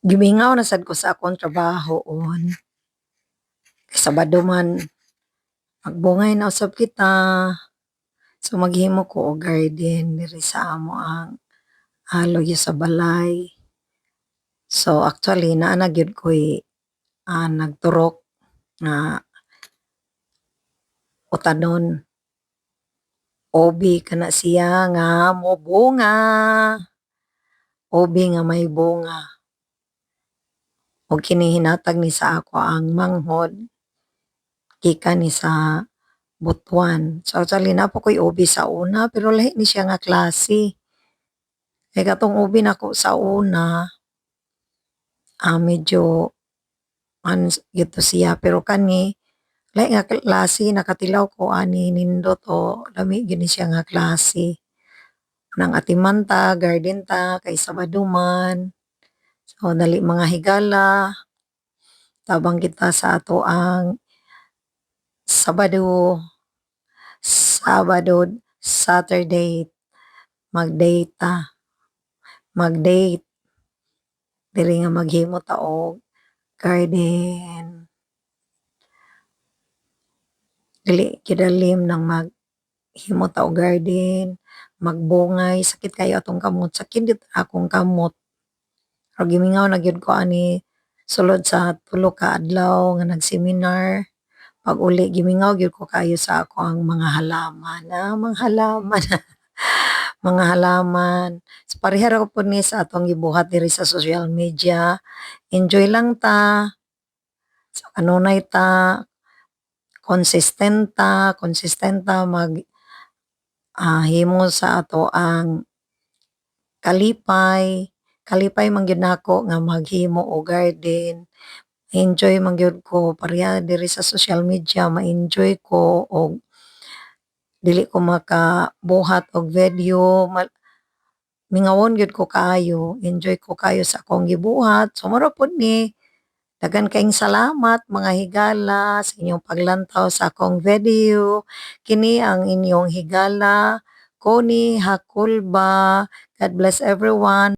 Gimingaw na sad ko sa akong trabahoon. Sabado man, magbungay na usab kita. So maghimo ko og garden diri sa amo ang aloy sa balay. So actually naa na gyud ko'y nagturok nga utanon. Obi kana siya nga mobunga. Obi nga may bunga. Og kini hinatag ni sa ako ang manghod gikan ni sa Butuan. So actually na po ko'y ubi sa una pero lahi ni siya nga klase. Kay katong ubi nako sa una, medyo gyud to siya pero kani lahi nga klase nakatilaw ko ani nindot o lami gyud ni siya nga klase. Nang atiman ta, garden ta kay Sabado man. So dali mga higala tabang kita sa ato ang Sabado, Saturday mag-date ta. Mag-date diri nga maghimo ta og garden. Dili kidalim nang maghimo ta og garden, magbungay, sakit kayo atong kamot, sakit gyud akong kamot. Pero gimingaw na gyud ko ani sulod sa tulo ka adlaw nga nag-seminar. Pag-uli gimingaw gyud ko kaayo sa ako ang mga halaman, mga halaman, mga halaman. So pareha ra pud ni sa atong gibuhat diri sa social media. Enjoy lang ta. So kanunay ta, consistent ta mag himo sa ato ang kalipay. Kalipay man gyud nako nga maghimo og garden. Enjoy man gyud ko pareha diri sa social media ma-enjoy ko og dili ko makabuhat og video mingawon gyud ko kaayo, enjoy ko kaayo sa akong gibuhat. So mao ra pud ni. Daghan kaayong salamat mga higala sa inyong paglantaw sa akong video. Kini ang inyong higala, Connie Hakulba. God bless everyone.